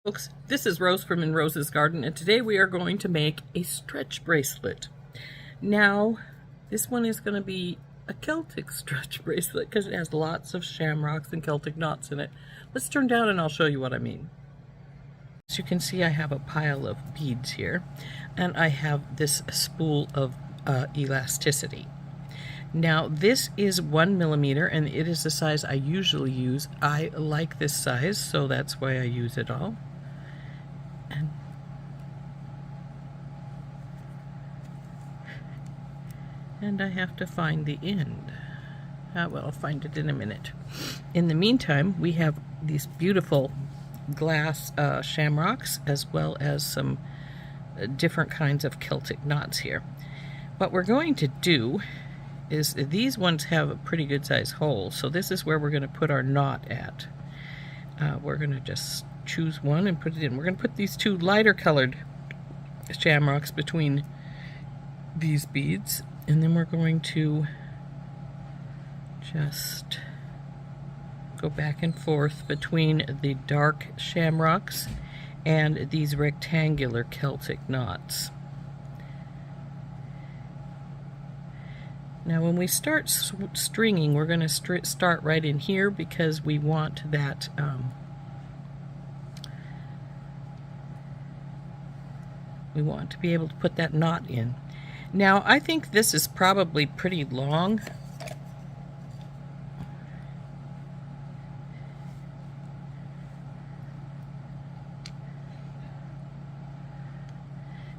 Folks, this is Rose from In Rose's Garden, and today we are going to make a stretch bracelet. Now, this one is going to be a Celtic stretch bracelet because it has lots of shamrocks and Celtic knots in it. Let's turn down and I'll show you what I mean. As you can see, I have a pile of beads here, and I have this spool of elasticity. Now, this is 1 millimeter, and it is the size I usually use. I like this size, so that's why I use it all. And I have to find the end. Well, I'll find it in a minute. In the meantime, we have these beautiful glass shamrocks, as well as some different kinds of Celtic knots here. What we're going to do is, these ones have a pretty good size hole, so this is where we're going to put our knot at. We're going to just choose one and put it in. We're going to put these two lighter colored shamrocks between these beads, and then we're going to just go back and forth between the dark shamrocks and these rectangular Celtic knots. Now when we start stringing, we're going to start right in here because we want that we want to be able to put that knot in. Now, I think this is probably pretty long.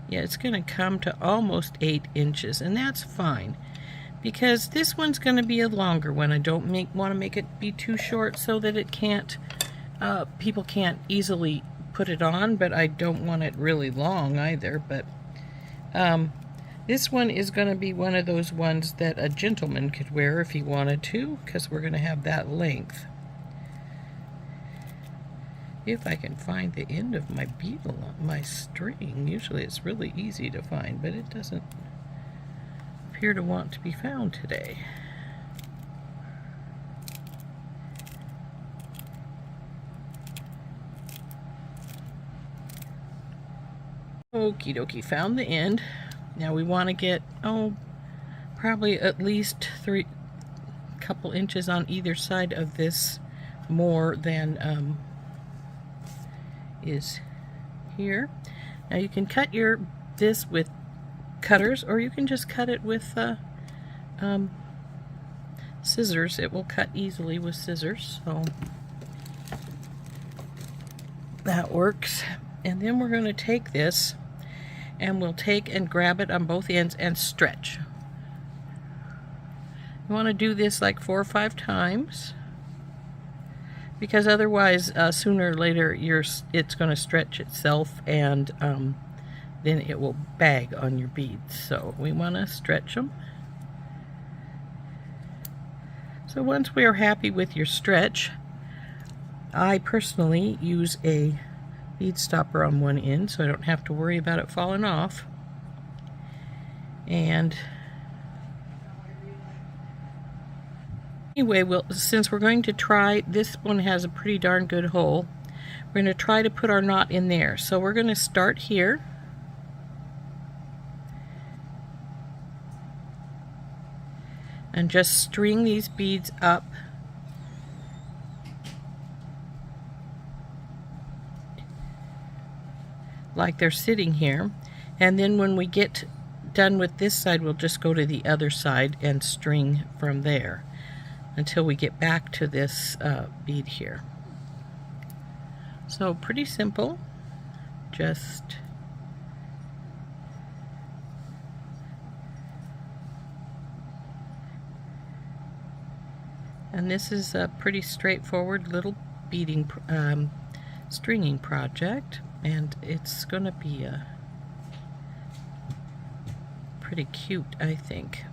Yeah, it's going to come to almost 8 inches, and that's fine, because this one's going to be a longer one. I don't want to make it be too short so that it can't, people can't easily put it on, but I don't want it really long either. But this one is going to be one of those ones that a gentleman could wear if he wanted to, because we're going to have that length. If I can find the end of my beetle on my string, usually it's really easy to find, but it doesn't appear to want to be found today. Okie dokie, found the end. Now we want to get, probably at least couple inches on either side of this more than is here. Now you can cut this with cutters, or you can just cut it with scissors. It will cut easily with scissors, so that works. And then we're going to take this, and we'll take and grab it on both ends and stretch. You want to do this like 4 or 5 times, because otherwise sooner or later it's going to stretch itself, and then it will bag on your beads. So we want to stretch them. So once we are happy with your stretch, I personally use a bead stopper on one end so I don't have to worry about it falling off. And anyway, since we're going to try, this one has a pretty darn good hole, we're going to try to put our knot in there. So we're going to start here, and just string these beads up like they're sitting here, and then when we get done with this side, we'll just go to the other side and string from there until we get back to this bead here. So pretty simple, just and this is a pretty straightforward little beading stringing project, and it's going to be pretty cute, I think.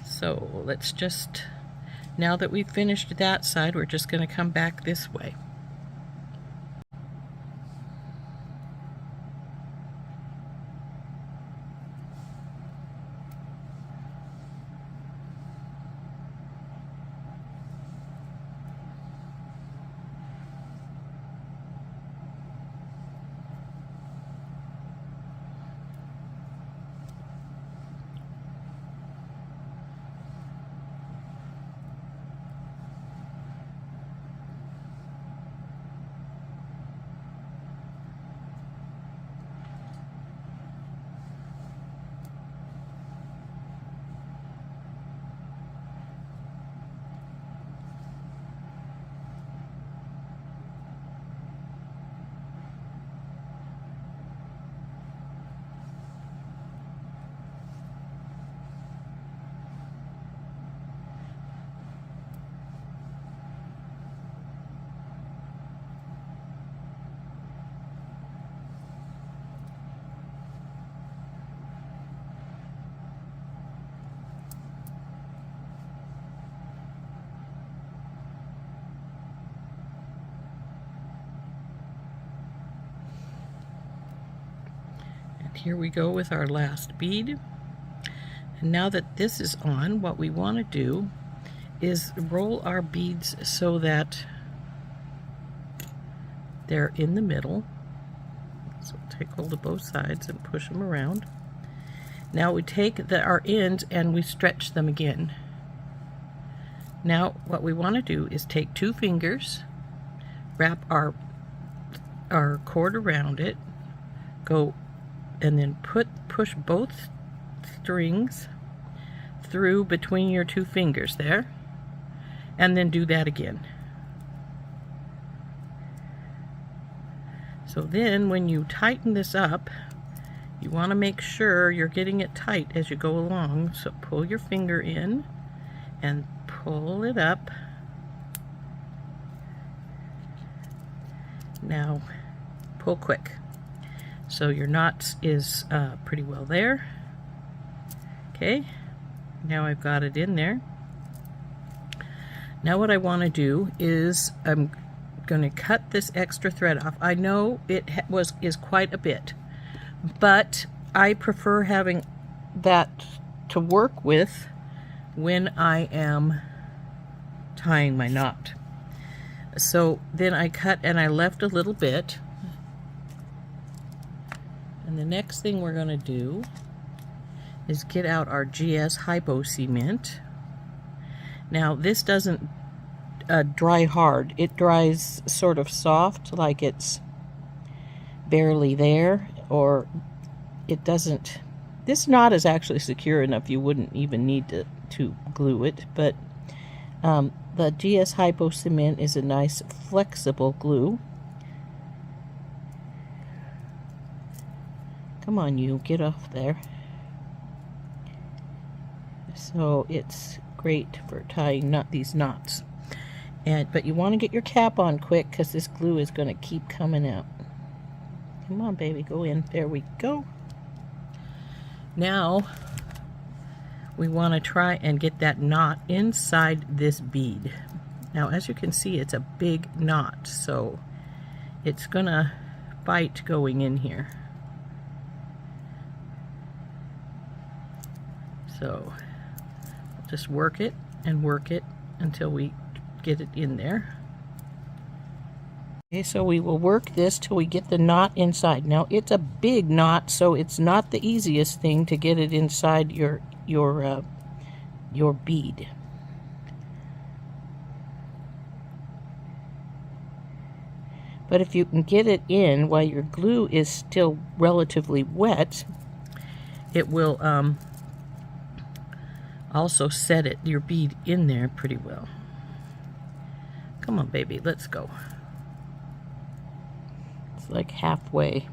So let's just, now that we've finished that side, we're just going to come back this way. here we go with our last bead. And now that this is on, what we want to do is roll our beads so that they're in the middle. So take hold of both sides and push them around. Now we take our ends and we stretch them again. Now what we want to do is take 2 fingers, wrap our cord around it, go and then push both strings through between your 2 fingers there, and then do that again. So then when you tighten this up, you want to make sure you're getting it tight as you go along. So pull your finger in and pull it up. Now pull quick. So your knot is pretty well there. Okay, now I've got it in there. Now what I want to do is I'm going to cut this extra thread off. I know it is quite a bit, but I prefer having that to work with when I am tying my knot. So then I cut and I left a little bit. And the next thing we're going to do is get out our GS Hypo Cement. Now this doesn't dry hard. It dries sort of soft, like it's barely there, or it doesn't. This knot is actually secure enough you wouldn't even need to glue it, but the GS Hypo Cement is a nice flexible glue. Come on, you, get off there. So it's great for tying these knots. But you want to get your cap on quick, because this glue is going to keep coming out. Come on, baby, go in. There we go. Now we want to try and get that knot inside this bead. Now as you can see, it's a big knot, so it's going to bite going in here. So just work it and work it until we get it in there. Okay, so we will work this till we get the knot inside. Now it's a big knot, so it's not the easiest thing to get it inside your bead. But if you can get it in while your glue is still relatively wet, it will also set your bead in there pretty well. Come on, baby, let's go. It's like halfway.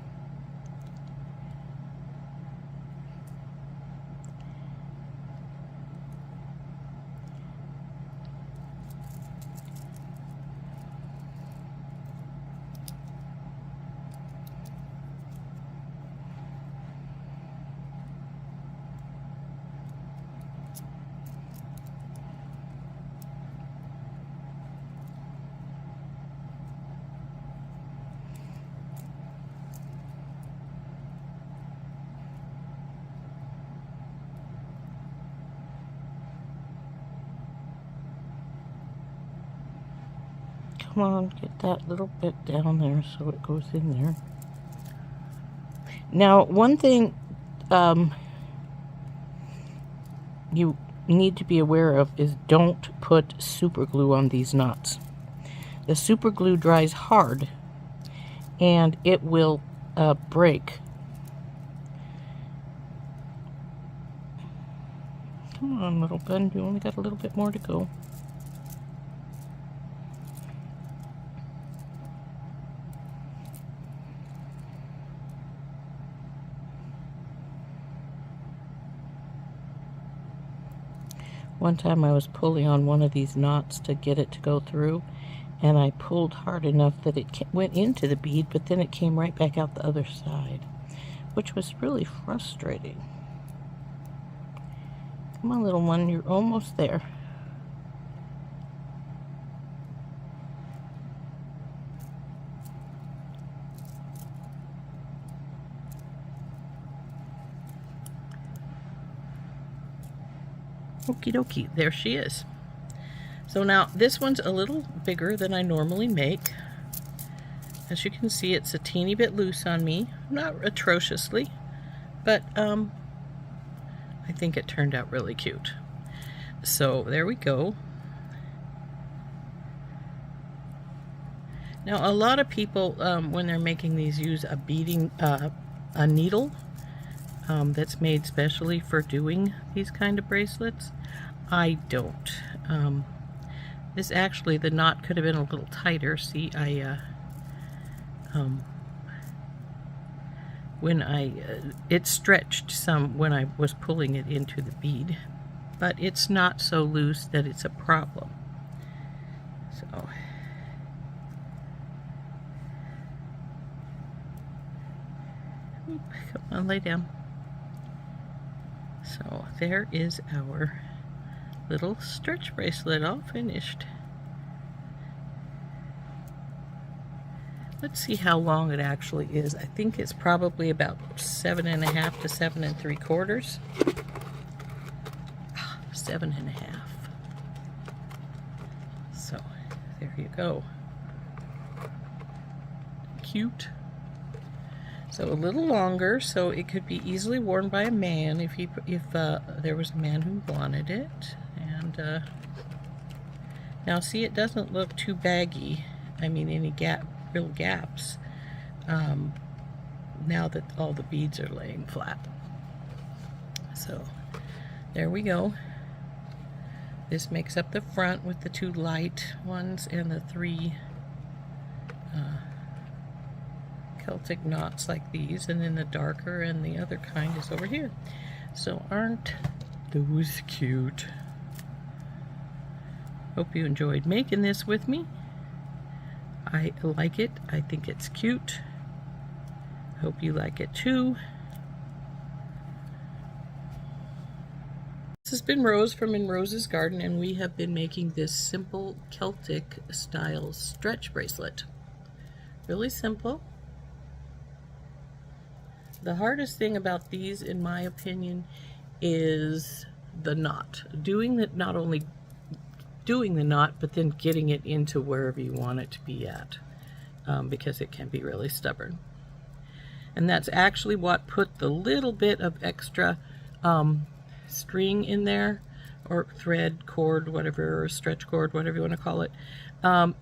Come on, get that little bit down there so it goes in there. Now, one thing you need to be aware of is don't put super glue on these knots. The super glue dries hard and it will break. Come on, little bun, you only got a little bit more to go. One time I was pulling on one of these knots to get it to go through, and I pulled hard enough that it went into the bead, but then it came right back out the other side, which was really frustrating. Come on, little one, you're almost there. Okie dokie, there she is. So now this one's a little bigger than I normally make. As you can see, it's a teeny bit loose on me, not atrociously, but I think it turned out really cute. So there we go. Now a lot of people, when they're making these, use a beading, a needle that's made specially for doing these kind of bracelets. I don't. This actually, the knot could have been a little tighter. See, it stretched some when I was pulling it into the bead, but it's not so loose that it's a problem. So come on, lay down. So there is our little stretch bracelet all finished. Let's see how long it actually is. I think it's probably about 7.5 to 7 3/4. 7.5. So there you go. Cute. So a little longer, so it could be easily worn by a man if there was a man who wanted it. And now see, it doesn't look too baggy. I mean, any real gaps. Now that all the beads are laying flat. So there we go. This makes up the front with the 2 light ones and the 3 Celtic knots like these, and then the darker and the other kind is over here. So aren't those cute? Hope you enjoyed making this with me. I like it. I think it's cute. Hope you like it too. This has been Rose from In Rose's Garden, and we have been making this simple Celtic style stretch bracelet. Really simple. The hardest thing about these, in my opinion, is the knot. Not only doing the knot, but then getting it into wherever you want it to be at, because it can be really stubborn. And that's actually what put the little bit of extra string in there, or thread, cord, whatever, or stretch cord, whatever you want to call it,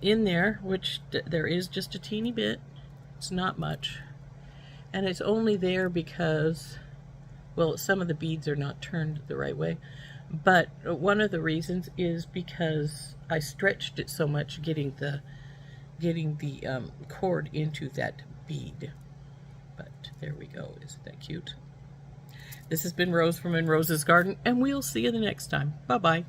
in there, which there is just a teeny bit. It's not much. And it's only there because, well, some of the beads are not turned the right way. But one of the reasons is because I stretched it so much getting the cord into that bead. But there we go. Isn't that cute? This has been Rose from In Rose's Garden, and we'll see you the next time. Bye-bye.